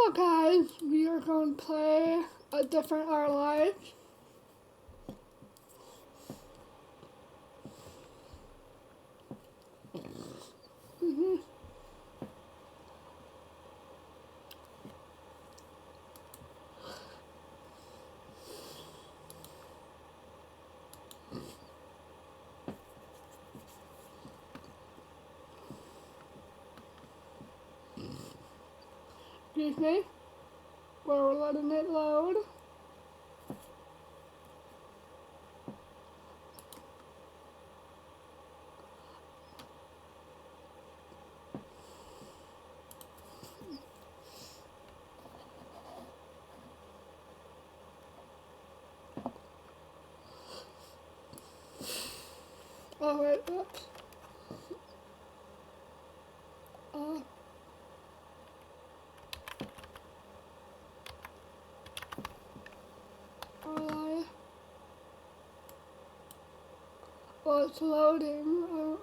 So guys, we are going to play a different Our Lives. Excuse me, we're letting it load. Oh wait, oops. Our Lives. Well, it's loading.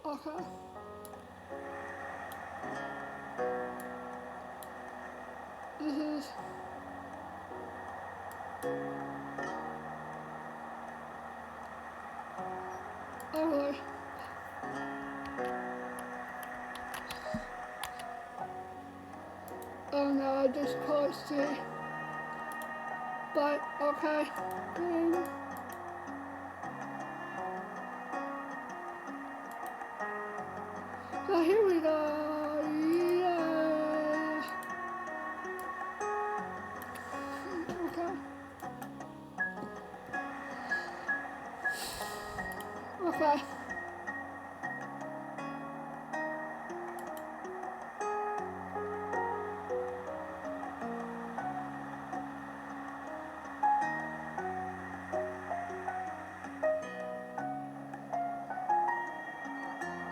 Okay. This is okay. Oh no, I just closed C. But okay. So here we go. Yeah. Okay. Okay.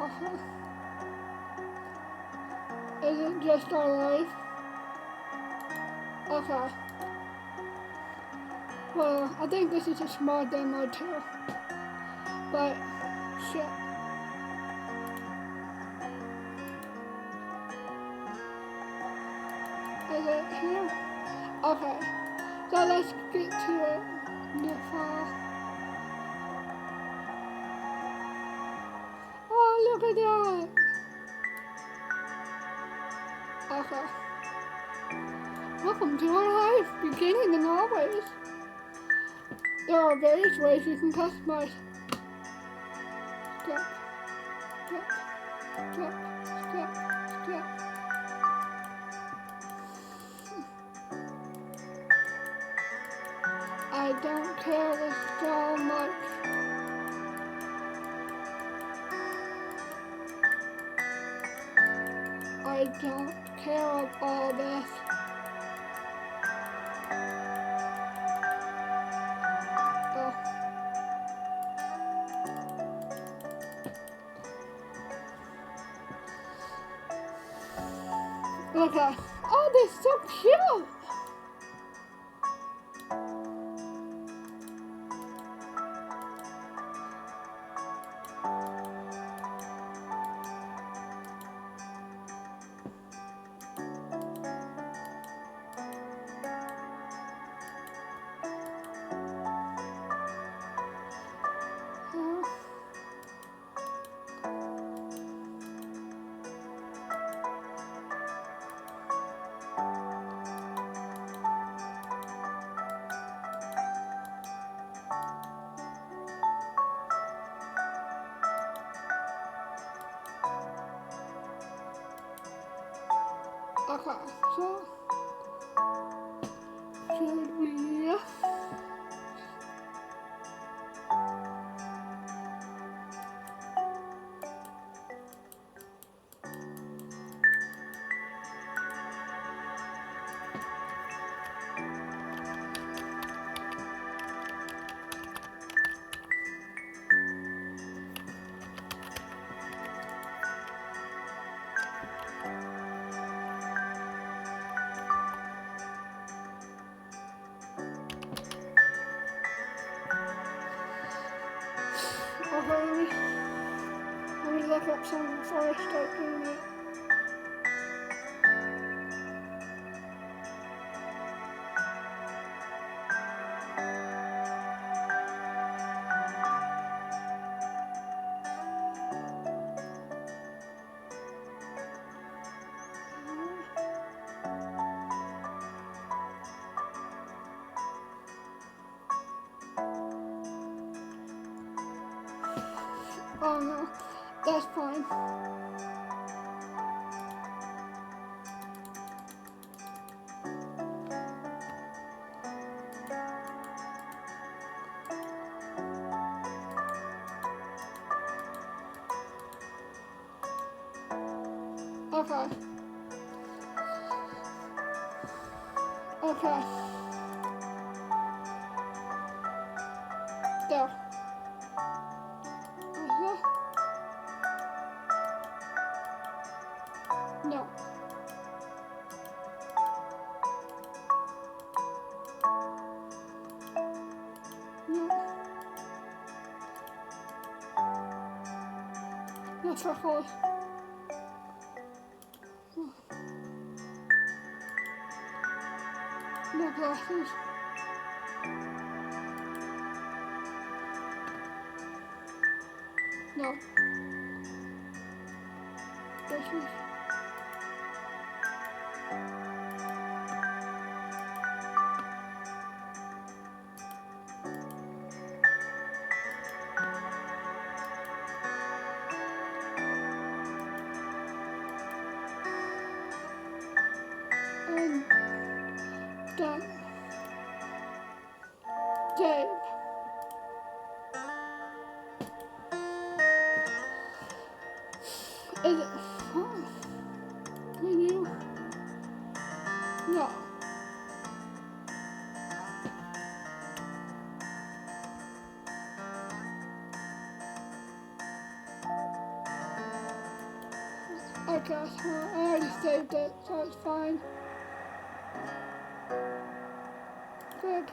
Okay. Is it just Our Life? Okay. Well, I think this is a small demo too. But shit. Is it here? Okay. So let's get to it. The file. Oh, look at that. Okay. Welcome to Our Life, beginning and always. There are various ways you can customize. Step, step, step, step, step. I don't care this so much. I don't care of all this. Oh. Okay. Oh, they're so cute. Okay, so should we? back up some before I start doing it. Oh no, that's fine. Okay. Okay. There. Uh-huh. No. No. No circles. No glasses. No. Bushes. And done. Dave. Is it fun? Can you? No. Okay, I already saved it, so it's fine. Good.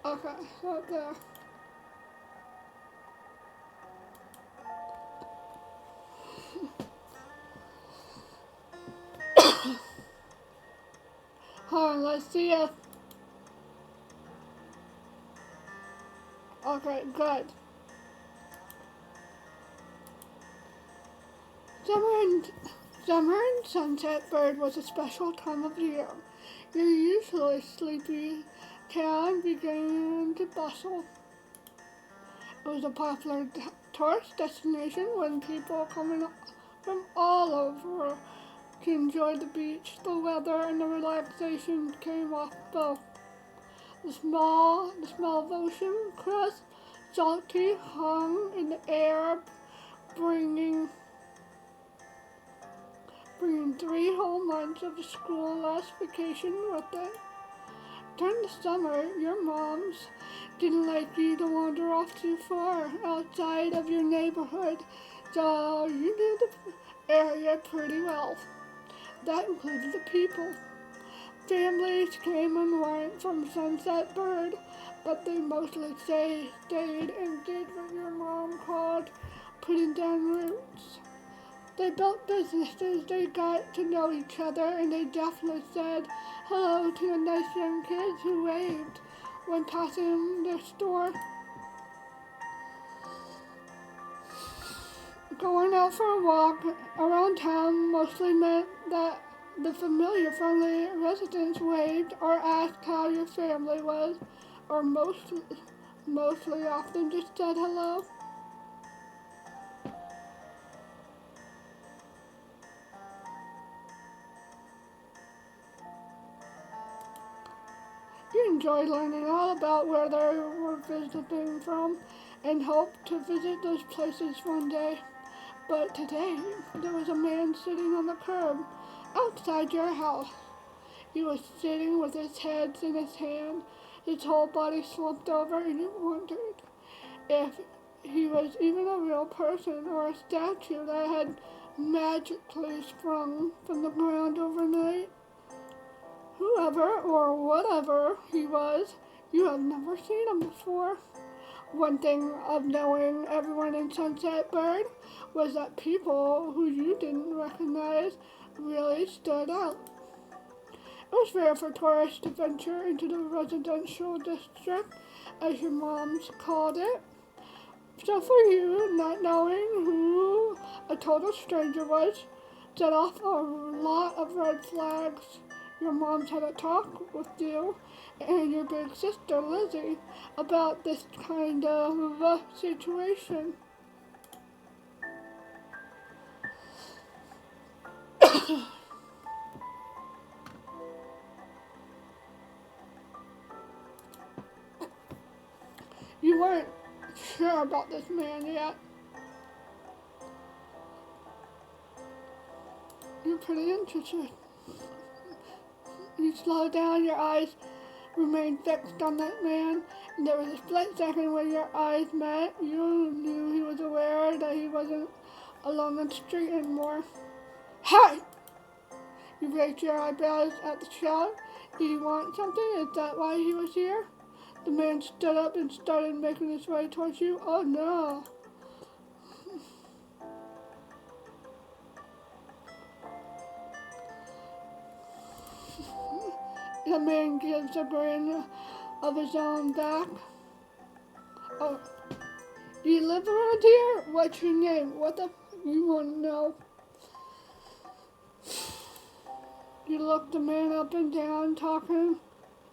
Okay, so there. Hold on, let's see if. Okay, good. Summer and Sunset Bird was a special time of year. Your usually sleepy town began to bustle. It was a popular tourist destination when people coming from all over to enjoy the beach, the weather, and the relaxation came off both. The smell of ocean crust, salty, hung in the air, bringing 3 whole months of the school last vacation with it. During the summer, your moms didn't like you to wander off too far outside of your neighborhood, so you knew the area pretty well. That included the people. Families came and went from Sunset Bird, but they mostly stayed and did what your mom called putting down roots. They built businesses, they got to know each other, and they definitely said hello to the nice young kids who waved when passing their store. Going out for a walk around town mostly meant that the familiar friendly residents waved or asked how your family was, or mostly often just said hello. You enjoyed learning all about where they were visiting from and hoped to visit those places one day. But today, there was a man sitting on the curb outside your house. He was sitting with his head in his hand, his whole body slumped over, and you wondered if he was even a real person or a statue that had magically sprung from the ground overnight. Whoever or whatever he was, you have never seen him before. One thing of knowing everyone in Sunset Bird was that people who you didn't recognize really stood out. It was rare for tourists to venture into the residential district, as your moms called it. So for you, not knowing who a total stranger was, set off a lot of red flags. Your moms had a talk with you and your big sister Lizzie about this kind of situation. You weren't sure about this man yet. You're pretty interested. You slow down, your eyes remained fixed on that man, and there was a split second when your eyes met. You knew he was aware that he wasn't alone on the street anymore. Hey! You raised your eyebrows at the shout. Did he want something? Is that why he was here? The man stood up and started making his way towards you. Oh no! The man gives a grin of his own back. Oh, do you live around here? What's your name? What the you want to know? You look the man up and down,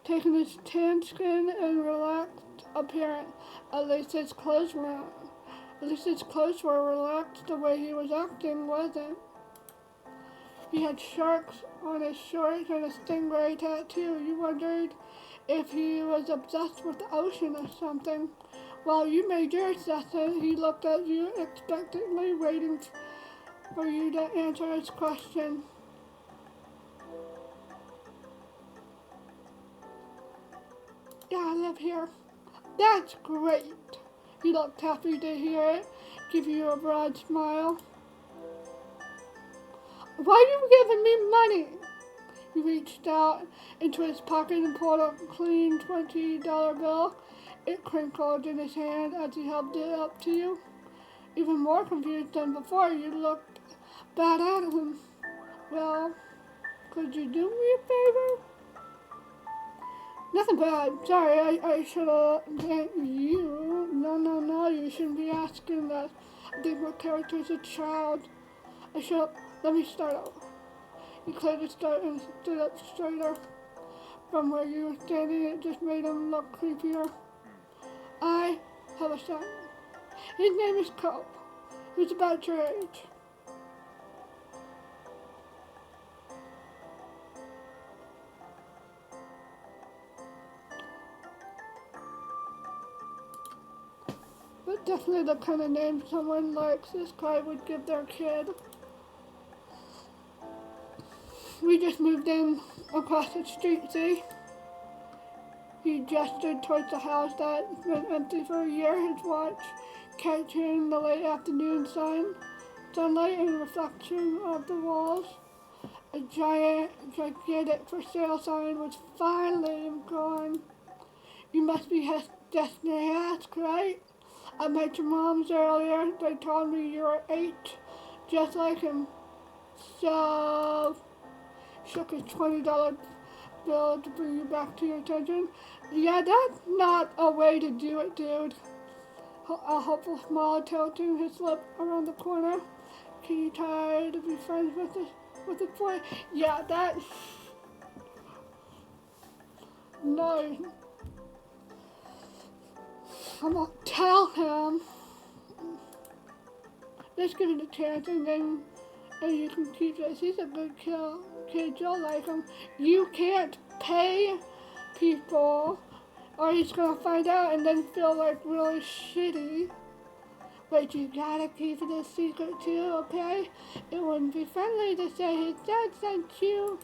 taking his tan skin and relaxed appearance. At least his clothes were relaxed. The way he was acting wasn't. He had sharks on his shorts and a stingray tattoo. You wondered if he was obsessed with the ocean or something. While you made your assessment, he looked at you expectantly, waiting for you to answer his question. Yeah, I live here. That's great. He looked happy to hear it, give you a broad smile. Why are you giving me money? He reached out into his pocket and pulled a clean $20 bill. It crinkled in his hand as he held it up to you. Even more confused than before, you looked back at him. Well, could you do me a favor? Nothing bad. Sorry, I should have thanked you. No, you shouldn't be asking that. I think my character's a child. Let me start over. He cleared his throat and stood up straighter from where you were standing. It just made him look creepier. I have a son. His name is Cope. He's about your age. But definitely the kind of name someone like this guy would give their kid. We just moved in across the street, see? He gestured towards the house that's been empty for a year, his watch catching the late afternoon sunlight and reflection of the walls. A gigantic for sale sign was finally gone. You must be Destiny Ask, right? I met your moms earlier. They told me you were 8, just like him. So, shook his $20 bill to bring you back to your attention. Yeah, that's not a way to do it, dude. A hopeful smile tilting his lip around the corner. Can you try to be friends with this boy? Yeah, that's... No. I'm gonna tell him. Let's give him a chance and then you can keep this. He's a good kid. You'll like him. You can't pay people or he's gonna find out and then feel like really shitty. But you gotta keep it a secret too, okay? It wouldn't be friendly to say his dad sent you.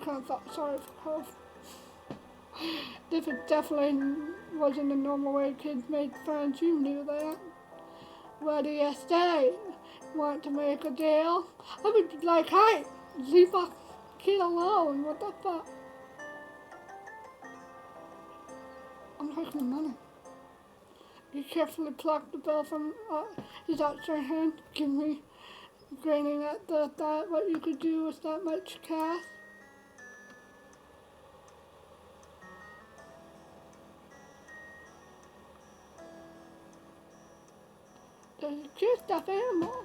kind of felt sorry for her. This definitely wasn't the normal way kids made friends, you knew that. What do you say? Want to make a deal? I would be like, hey, leave my kid alone, what the fuck? I'm taking the money. He carefully plucked the bill from his outstretched hand, grinning at the thought what you could do with that much cash. There's a cute stuffed animal.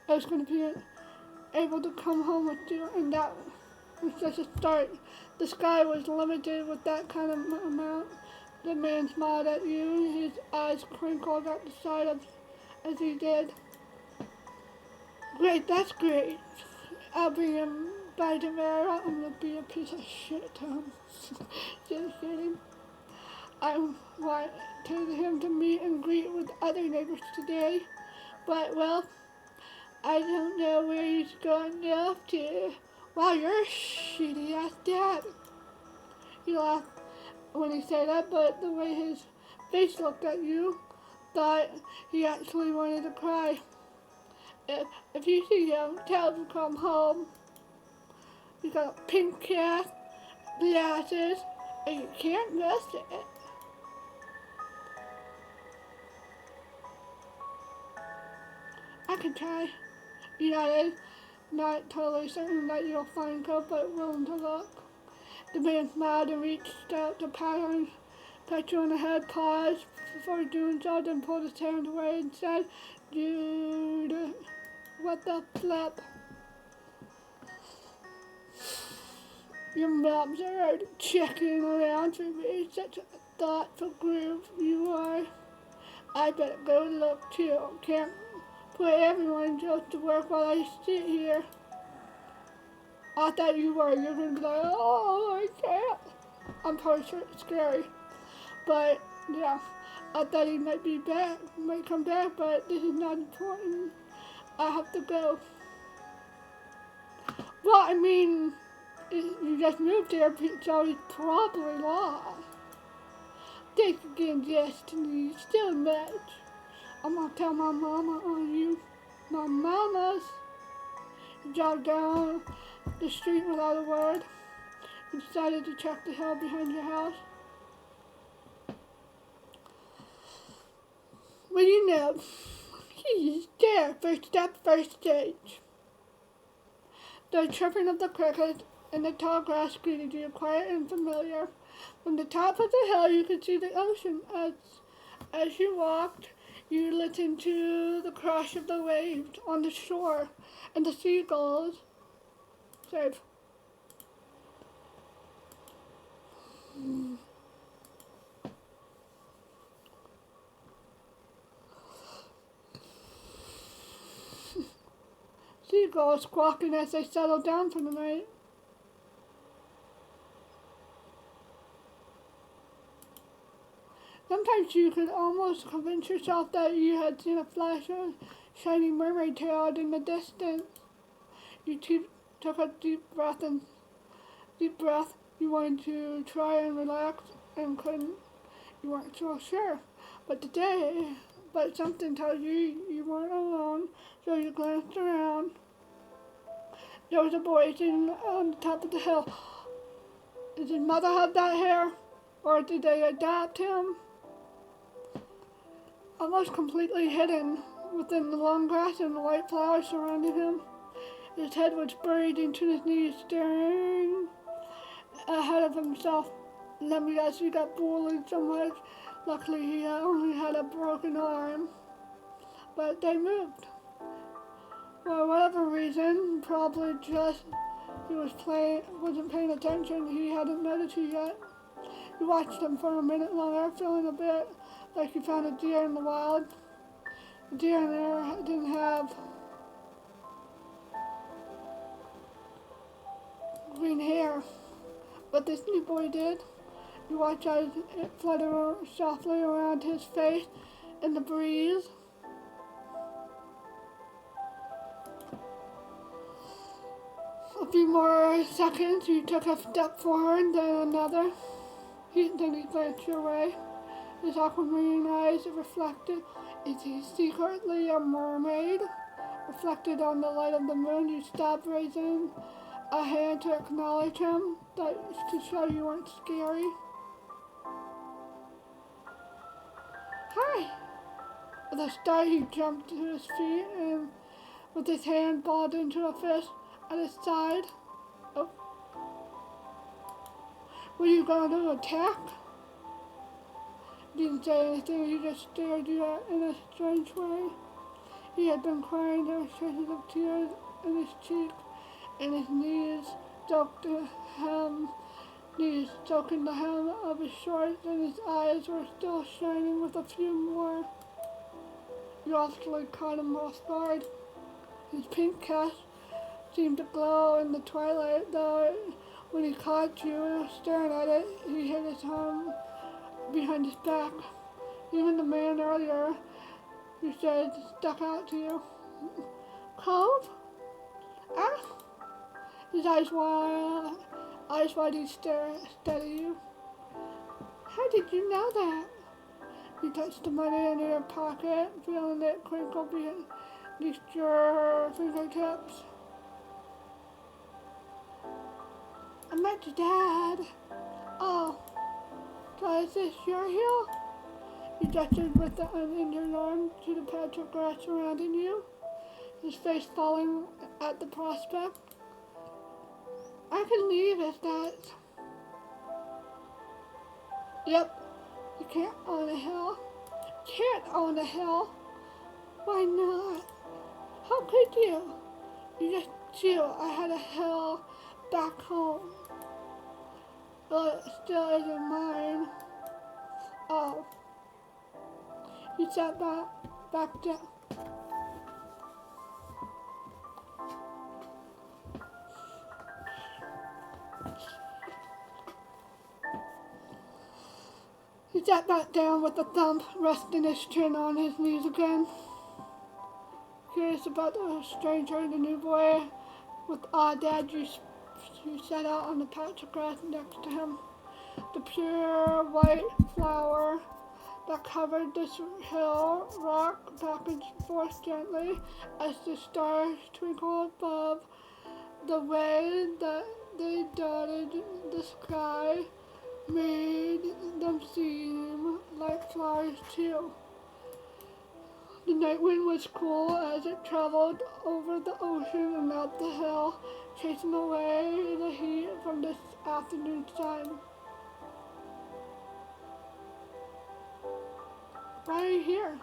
I was going to be able to come home with you, and that was just a start. The sky was limited with that kind of amount. The man smiled at you, his eyes crinkled at the side of as he did. Great, that's great. I'll bring him by tomorrow. I'm gonna be a piece of shit, Tom. Just kidding. I wanted him to meet and greet with other neighbors today, but well, I don't know where he's going off to. Wow, you're a shitty ass dad. He laughed when he said that, but the way his face looked at you, thought he actually wanted to cry. If you see him, tell him to come home. He's got a pink cap, glasses, and you can't miss it. I can try. You nodded, not totally certain that you'll find Cope, but willing to look. The man smiled and reached out to pat you on the head, paused before doing so, then pulled his hand away and said, "Dude, what the flip? Your mom's already checking around for me. Such a thoughtful group you are. I better go look too. Can't put everyone just to work while I sit here." I thought you were going to be like, "Oh, I can't." I'm probably sure it's scary. But, yeah, I thought he might come back, but this is not important. I have to go. Well, I mean, you just moved here, so he's probably lost. Thanks again, Destiny. Still much. I'm going to tell my mama on you. My mama's. He jogged down the street without a word and decided to check the hill behind your house. Well, you know, he's there. First step, first stage. The chirping of the crickets and the tall grass greeted you, quiet and familiar. From the top of the hill, you could see the ocean. As you walked, you listened to the crash of the waves on the shore and the seagulls. Safe. Seagulls squawking as they settled down for the night. Sometimes you could almost convince yourself that you had seen a flash of shiny mermaid tail in the distance. You took a deep breath. You wanted to try and relax and couldn't. You weren't so sure. But something tells you you weren't alone, so you glanced around. There was a boy sitting on the top of the hill. Did his mother have that hair? Or did they adopt him? Almost completely hidden within the long grass and the white flowers surrounding him. His head was buried into his knees, staring ahead of himself. Let me guess, he got bullied so much. Luckily, he only had a broken arm. But they moved. For whatever reason, probably just he wasn't paying attention. He hadn't noticed you yet. You watched him for a minute longer, feeling a bit like you found a deer in the wild. The deer in there didn't have green hair, but this new boy did. You watch as it fluttered softly around his face in the breeze. few more seconds, you took a step forward, then another. Then he glanced your way. His aquamarine eyes reflected. Is he secretly a mermaid? Reflected on the light of the moon, you stopped, raising a hand to acknowledge him, to show you weren't scary. Hi! With a start, he jumped to his feet and with his hand balled into a fist at his side. Oh. Were you going to attack? He didn't say anything, he just stared you at in a strange way. He had been crying, there were traces of tears in his cheeks, and his knees soaking the hem of his shorts, and his eyes were still shining with a few more. You actually caught him off guard. His pink cast seemed to glow in the twilight, though when he caught you staring at it, he hid his arm behind his back. Even the man earlier, you said, stuck out to you. Cove? Ah? His eyes wide, he stared at you. How did you know that? You touched the money in your pocket, feeling it crinkle beneath your fingertips. I met your dad. Oh, so is this your heel? You gestured with the uninjured arm to the patch of grass surrounding you, his face falling at the prospect. I can leave if that's... Yep, you can't own a hill. Can't own a hill. Why not? How could you? You just knew I had a hill back home. But it still isn't mine. Oh. You sat back down. He sat back down with a thump, resting his chin on his knees again. Curious about the stranger and the new boy, with odd dad, you sat out on the patch of grass next to him. The pure white flower that covered this hill rocked back and forth gently as the stars twinkled above. The way that they dotted the sky made them seem like flowers too. The night wind was cool as it traveled over the ocean and up the hill, chasing away the heat from this afternoon sun. Why are you here?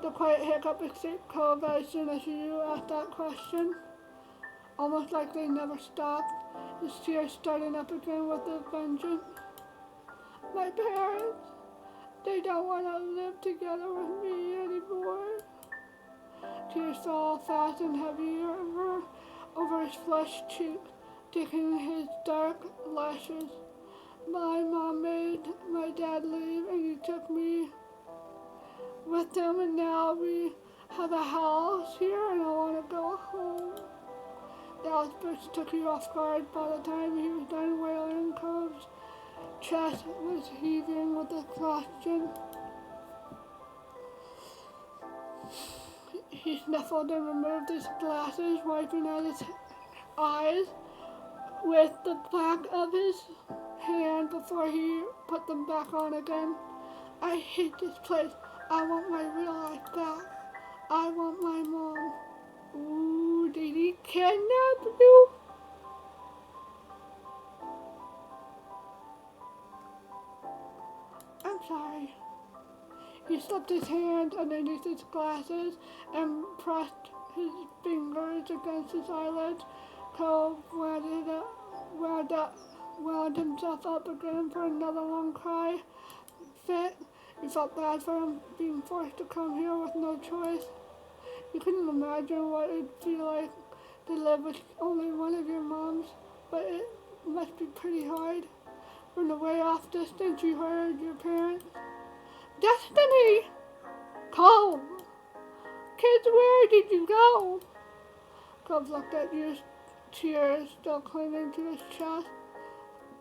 The quiet hiccup escaped Cove as soon as you asked that question, almost like they never stopped, his tears starting up again with a vengeance. My parents, they don't want to live together with me anymore. Tears fell fast and heavy over his flushed cheek, digging his dark lashes. My mom made my dad leave and he took me with them, and now we have a house here and I want to go home. The outburst took you off guard. By the time he was done wailing, Cove's chest was heaving with exhaustion. He sniffled and removed his glasses, wiping out his eyes with the back of his hand before he put them back on again. I hate this place. I want my real life back. I want my mom. Ooh, did he kidnap you? I'm sorry. He slipped his hand underneath his glasses and pressed his fingers against his eyelids. Cove wound himself up again for another long cry fit. You felt bad for him being forced to come here with no choice. You couldn't imagine what it'd feel like to live with only one of your moms, but it must be pretty hard. From the way off distance, you heard your parents. Destiny! Cove! Kids, where did you go? Cove looked at you, tears still clinging to his chest.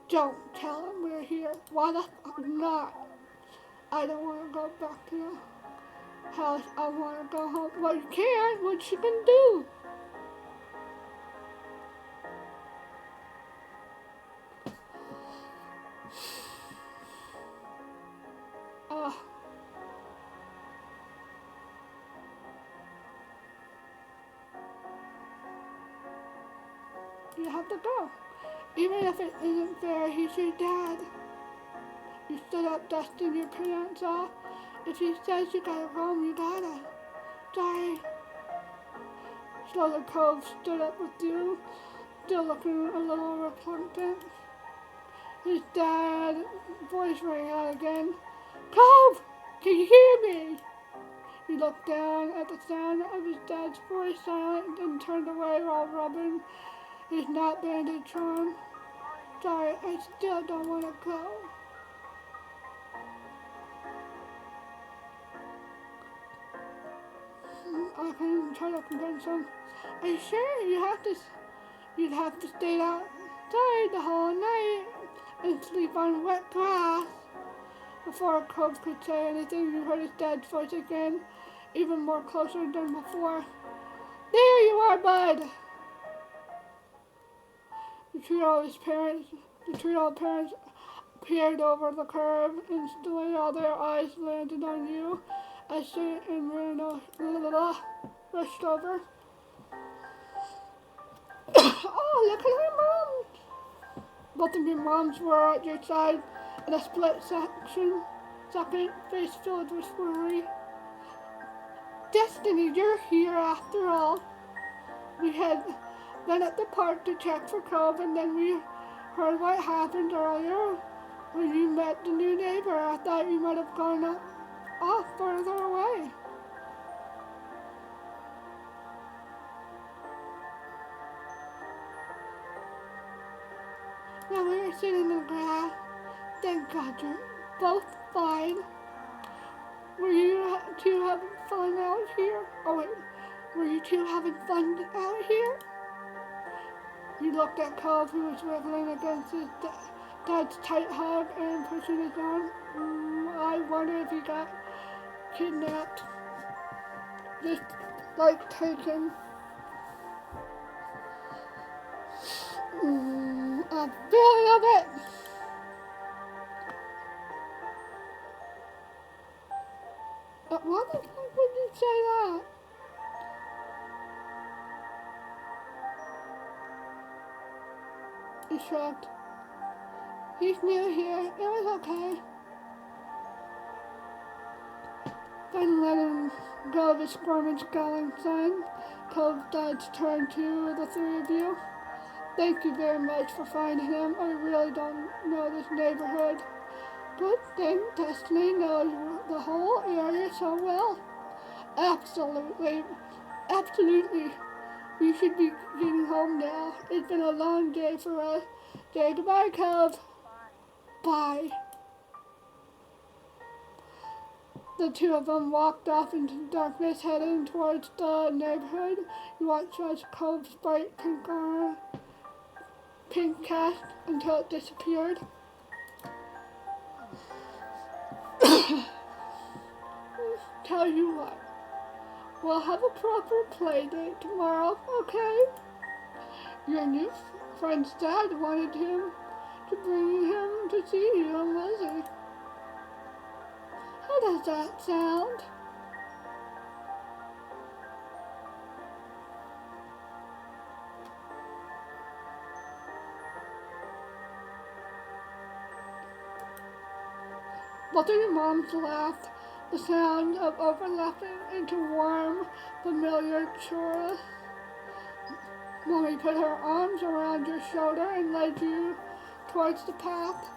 Don't tell him we're here. Why the fuck not? I don't want to go back to the house. I want to go home. Well, you can't. What you can do? You have to go. Even if it isn't fair, he's your dad. You stood up dusting your pants off. If he says you gotta go, you gotta. Sorry. Slowly Cove stood up with you, still looking a little reluctant. His dad's voice rang out again. Cove! Can you hear me? He looked down at the sound of his dad's voice, silent, and turned away while rubbing his not bandaged arm. Sorry, I still don't want to go. I can try to convince him. Are you sure you'd have to stay outside the whole night and sleep on wet grass? Before Cove could say anything, you heard his dad's voice again, even more closer than before. There you are, bud! The trio of parents peered over the curve. Instantly, all their eyes landed on you as she and Marina rushed over. Oh, look at her mom! Both of your moms were at your side in a split second, face filled with worry. Destiny, you're here after all. We had been at the park to check for Cove, and then we heard what happened earlier when you met the new neighbor. I thought you might have gone off further away. Now we were sitting in the grass. Thank God you're both fine. Were you two having fun out here? Oh wait, were you two having fun out here? You looked at Cove, who was wriggling against his dad's tight hug and pushing his arm. I wonder if he got kidnapped. Just like taken. A feeling of it. Why the fuck would you say that? He shrugged. He's new here. It was okay. Then let him go of his squirming, scowling son. Cove Dad's turned to the three of you. Thank you very much for finding him. I really don't know this neighborhood. Good thing Destiny knows the whole area so well. Absolutely. Absolutely. We should be getting home now. It's been a long day for us. Say goodbye, Cove. Bye. The two of them walked off into the darkness, heading towards the neighborhood. You watched as Cove's bright pink cast until it disappeared. Tell you what, we'll have a proper play date tomorrow, okay? Your new friend's dad wanted him to bring him to see you and Lizzie. How does that sound? Both of your moms laughed, the sound of overlapping into warm, familiar chorus. Mommy put her arms around your shoulder and led you towards the path.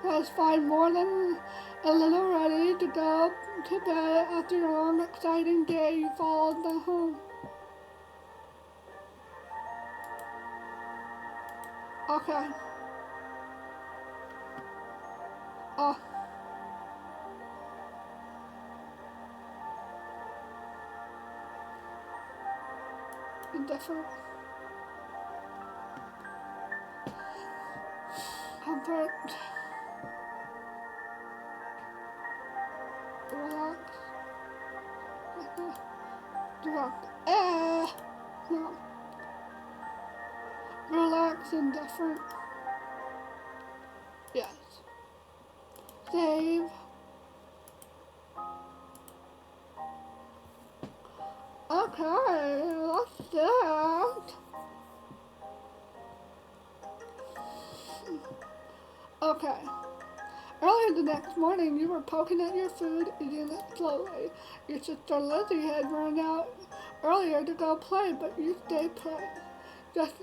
I was fine, more than a little ready to go to bed after a long, exciting day. You followed them home. Okay. Oh. Different. Comfort. Relax. Direct. No. Relax and different. Yes. Save. Okay, that's that. Okay. Earlier the next morning, you were poking at your food, eating it slowly. Your sister Lizzie had run out earlier to go play, but you stayed put. Just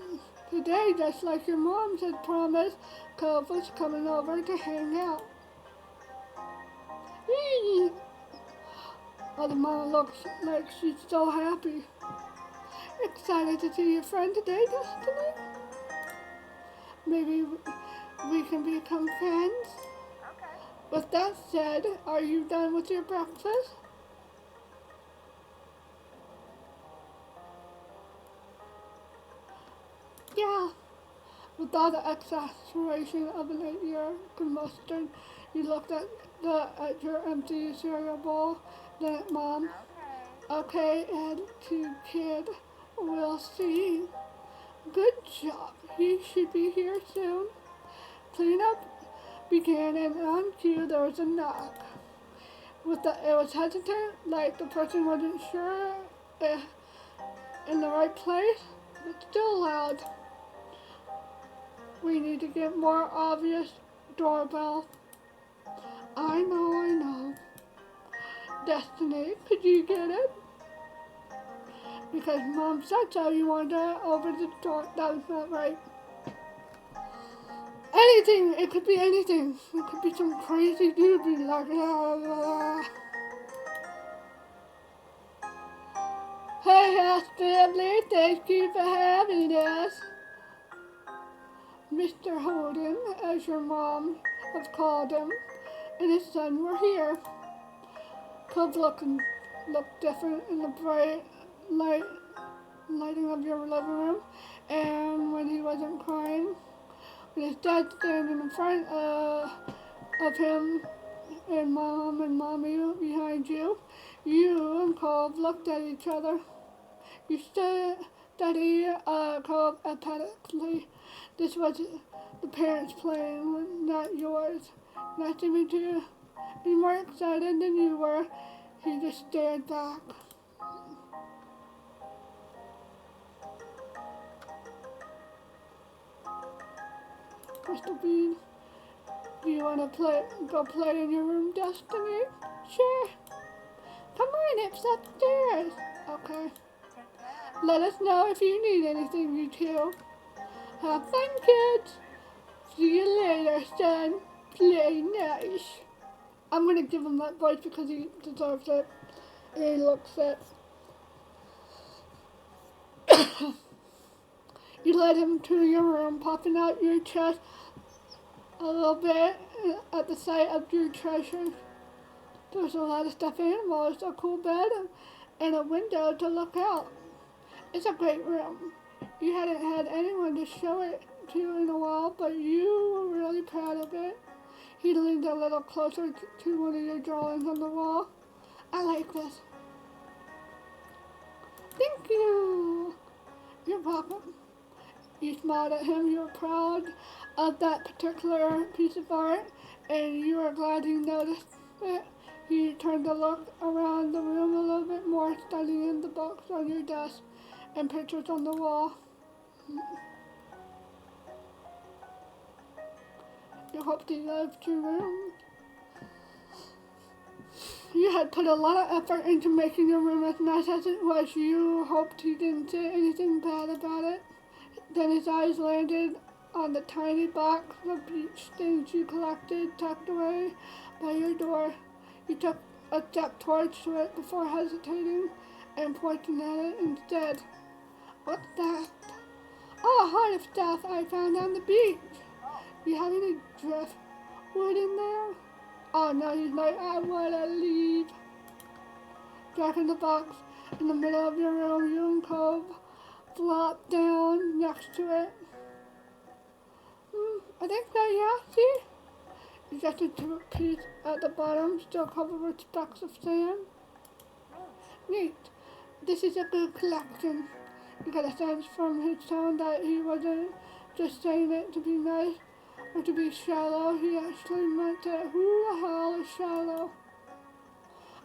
today, just like your mom had promised, Cove was coming over to hang out. Whee! Oh, the mama looks like she's so happy. Excited to see your friend today, Destiny? Maybe we can become friends? Okay. With that said, are you done with your breakfast? Yeah. With all the exasperation of an 8-year-old mustard, you looked at your empty cereal bowl, then at Mom. Okay, attitude kid. We'll see. Good job. He should be here soon. Cleanup began, and on cue there was a knock. It was hesitant, like the person wasn't sure if in the right place, but still loud. We need to get more obvious doorbell. I know. Destiny, could you get it? Because Mom said so, you wanted to over the door. That was not right. Anything, it could be anything. It could be some crazy doobie like Hey, house family, thank you for having us. Mr. Holden, as your mom has called him, and his son were here. Cove looked different in the bright lighting of your living room, and when he wasn't crying, with his dad standing in front of him, and Mom and Mommy behind you, you and Cove looked at each other. You studied Cove apathetically. This was the parents' playing, not yours. Not to meet you. Any more excited than you were. He just stared back. Crystal Bean, do you want to go play in your room, Destiny? Sure. Come on, it's upstairs. Okay. Let us know if you need anything, you two. Have fun, kids. See you later, son. Play nice. I'm gonna give him that voice because he deserves it. He looks it. You led him to your room, popping out your chest a little bit at the sight of your treasure. There's a lot of stuffed animals, a cool bed, and a window to look out. It's a great room. You hadn't had anyone to show it to in a while, but you were really proud of it. He leaned a little closer to one of your drawings on the wall. I like this. Thank you. You're welcome. You smiled at him. You were proud of that particular piece of art, and you were glad he noticed it. He turned to look around the room a little bit more, studying the books on your desk and pictures on the wall. You hoped he loved your room. You had put a lot of effort into making your room as nice as it was. You hoped he didn't say anything bad about it. Then his eyes landed on the tiny box of beach things you collected tucked away by your door. You took a step towards it before hesitating and pointing at it instead. What's that? Oh, a heart of stuff I found on the beach. You have any driftwood in there? Oh no, he's like, I wanna leave. Back in the box in the middle of your room, you and Cove flop down next to it. I think that, yeah, see? You get the piece at the bottom, still covered with specks of sand. Neat. This is a good collection. You get a sense from his tone that he wasn't just saying it to be nice or to be shallow. He actually meant it. Who the hell is Shallow?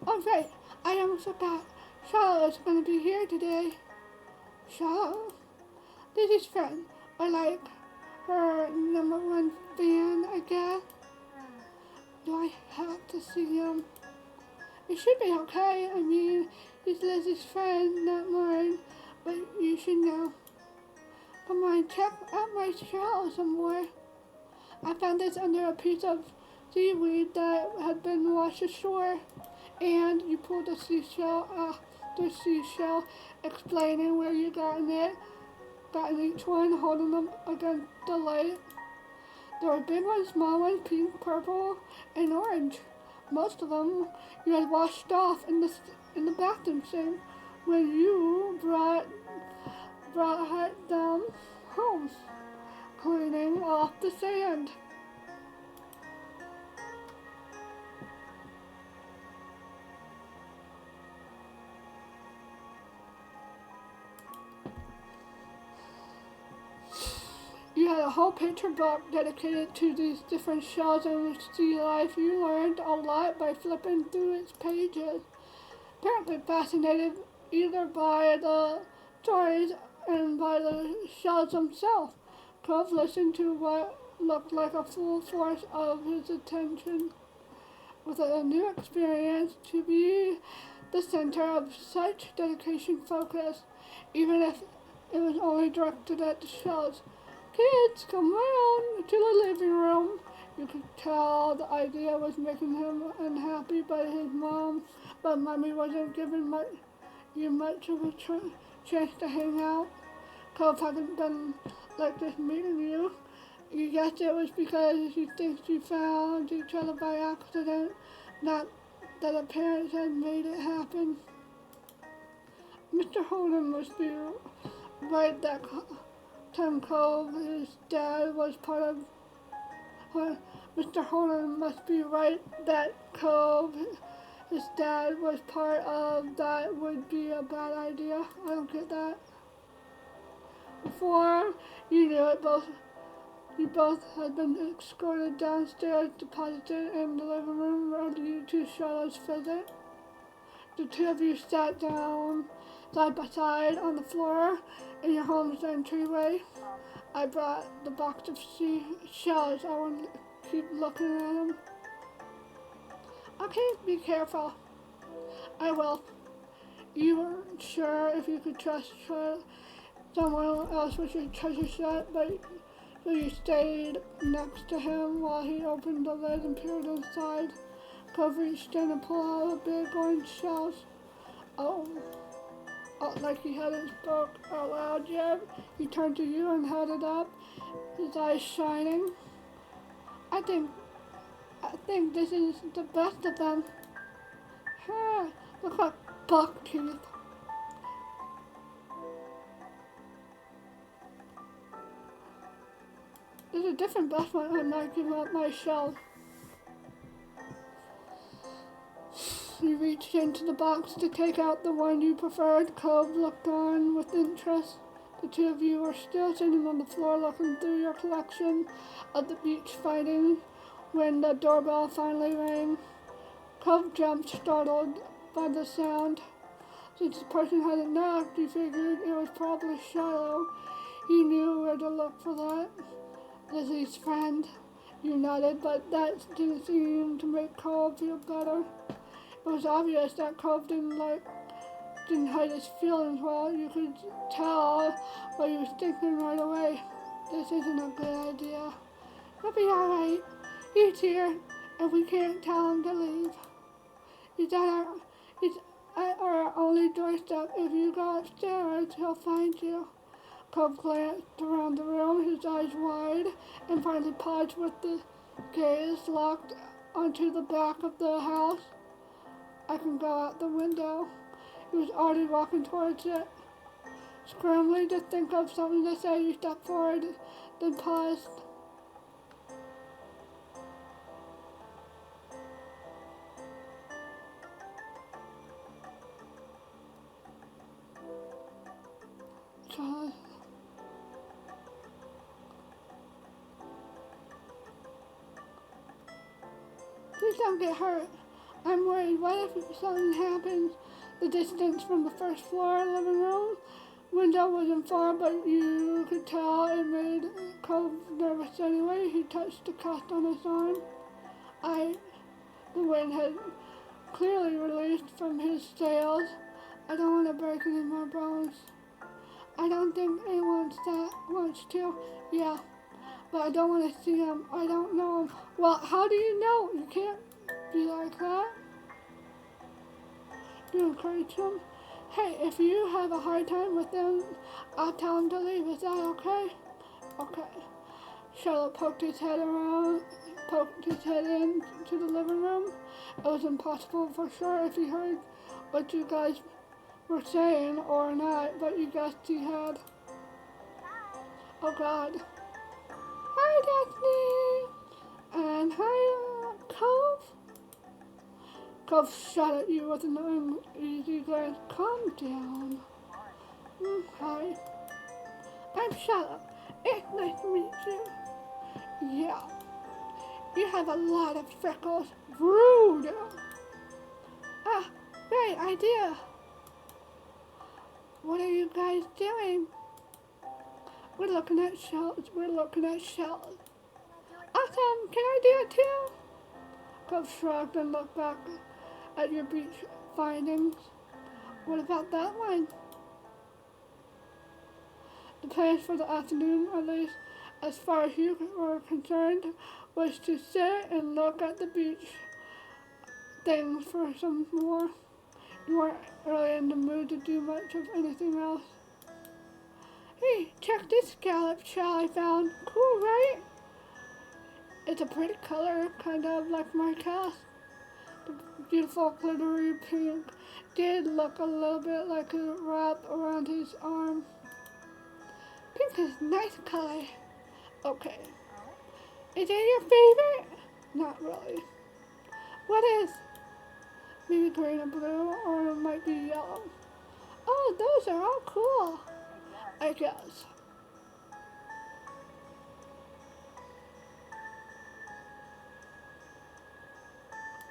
Oh, right. I almost forgot. Shallow is going to be here today. Shallow? Lizzie's friend. Or like her #1 fan, I guess. Do I have to see him? It should be okay. I mean, he's Lizzie's friend, not mine. But you should know. Come on, check out my shell some more. I found this under a piece of seaweed that had been washed ashore. And you pulled the seashell, explaining where you gotten each one, holding them against the light. There were big ones, small ones, pink, purple, and orange. Most of them you had washed off in the bathroom sink when you brought them home, cleaning off the sand. You had a whole picture book dedicated to these different shells and sea life. You learned a lot by flipping through its pages. Apparently fascinated either by the stories and by the shells themselves. Cove listened to what looked like a full force of his attention. With a new experience to be the center of such dedication focus, even if it was only directed at the shells. Kids, come round to the living room. You could tell the idea was making him unhappy, but his mom, Mommy wasn't giving you much of a chance to hang out. Cove hasn't been like this meeting you. You guessed it was because you think you found each other by accident, not that the parents had made it happen. Mr. Holden must be right that time. Cove, his dad was part of. Mr. Holden must be right that Cove, his dad was part of. That would be a bad idea. I don't get that. Before you knew it, you both had been escorted downstairs, deposited in the living room, ready to Charlotte's visit. The two of you sat down side by side on the floor in your home's entryway. I brought the box of shells. I want to keep looking at them. Okay, be careful. I will. You weren't sure if you could trust someone else with your treasure set, but so you stayed next to him while he opened the lid and peered inside. Cove reached in and pulled out a big orange shell. Oh, like he hadn't spoke out loud yet. He turned to you and held it up, his eyes shining. I think this is the best of them. Look like buck teeth. There's a different best one. I'm not giving up my shell. You reached into the box to take out the one you preferred. Cove looked on with interest. The two of you were still sitting on the floor looking through your collection of the beach findings when the doorbell finally rang. Cove jumped, startled by the sound. Since the person hadn't knocked, he figured it was probably Shiloh. He knew where to look for that. Lizzie's friend. You nodded, but that didn't seem to make Cove feel better. It was obvious that Cove didn't hide his feelings well. You could tell what he was thinking right away. This isn't a good idea. It'll be alright. He's here, and we can't tell him to leave. He's at our only doorstep. If you go upstairs, he'll find you. Cove glanced around the room, his eyes wide, and finally paused with the gaze locked onto the back of the house. I can go out the window. He was already walking towards it. Scrambling to think of something to say, he stepped forward, then paused. Charlie. Please don't get hurt. I'm worried. What if something happens? The distance from the first floor living room window wasn't far, but you could tell it made Cove nervous anyway. He touched the cast on his arm. The wind had clearly released from his sails. I don't want to break any more bones. I don't think anyone wants to. Yeah, but I don't want to see him. I don't know him. Well, how do you know? You can't be like that. You encourage him. Hey, if you have a hard time with them, I'll tell him to leave. Is that okay? Okay. Charlotte poked his head into the living room. It was impossible for sure if he heard what you guys were saying or not, but you guessed he had. Oh God. Hi, Daphne. And hi, Cove. Cove shot at you with an uneasy glance. Calm down. Hi. I'm Charlotte. It's nice to meet you. Yeah. You have a lot of freckles. Rude. Ah, great idea. What are you guys doing? We're looking at shells. Awesome. Can I do it too? Cove shrugged and looked back at your beach findings. What about that one? The plans for the afternoon, at least as far as you were concerned, was to sit and look at the beach things for some more. You weren't really in the mood to do much of anything else. Hey, check this scallop shell I found. Cool, right? It's a pretty color, kind of like my cast. The beautiful glittery pink did look a little bit like a wrap around his arm. Pink is a nice color. Okay. Is it your favorite? Not really. What is? Maybe green and blue, or it might be yellow. Oh, those are all cool, I guess.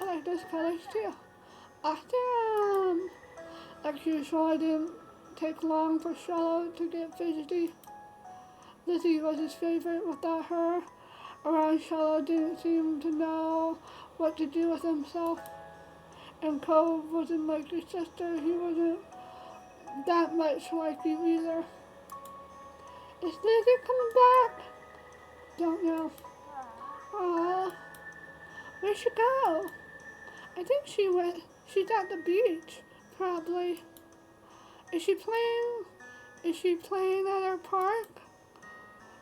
I like those colors too. Awesome! Like usual, I didn't take long for Charlotte to get fidgety. Lizzie was his favorite. Without her around, Charlotte didn't seem to know what to do with himself. And Cove wasn't like your sister. He wasn't that much like you either. Is Lizzie coming back? Don't know. Where'd she go? I think she's at the beach, probably. Is she playing at our park?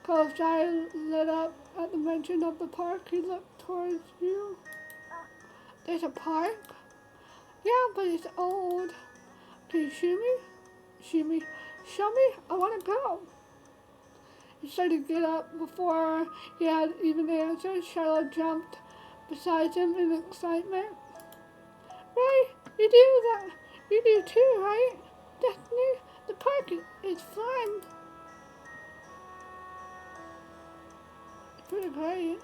Cove's eye lit up at the mention of the park. He looked towards you. There's a park? Yeah, but it's old. Can you show me? Show me? I want to go. He started to get up before he had even answered. Charlotte jumped beside him in excitement. Right? You do that. You do too, right? Daphne, the park is fun. It's pretty great.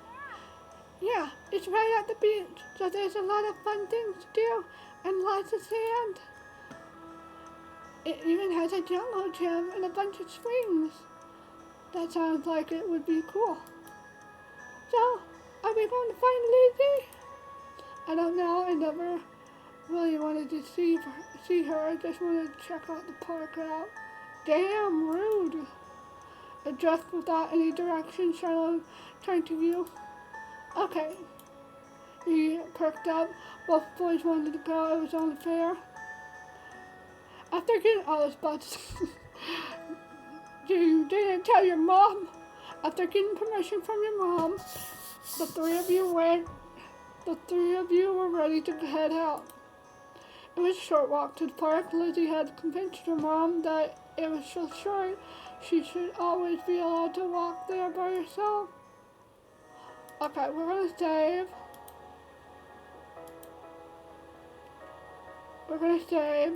Yeah, it's right at the beach, so there's a lot of fun things to do and lots of sand. It even has a jungle gym and a bunch of swings. That sounds like it would be cool. So, are we going to find Lizzie? I don't know. I never really wanted to see her. I just wanted to check out the park out. Damn rude. Addressed without any direction, Charlotte turned to you. Okay. He perked up. Both boys wanted to go. It was only fair. After getting all his butts, do you you didn't tell your mom. After getting permission from your mom, the three of you were ready to head out. It was a short walk to the park. Lizzie had convinced her mom that it was so short she should always be allowed to walk there by herself. Okay, we're gonna save.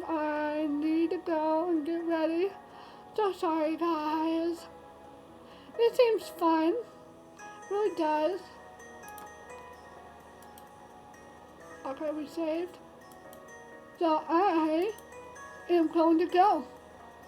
I need to go and get ready. So sorry, guys. This seems fun. It really does. Okay, we saved. So I am going to go.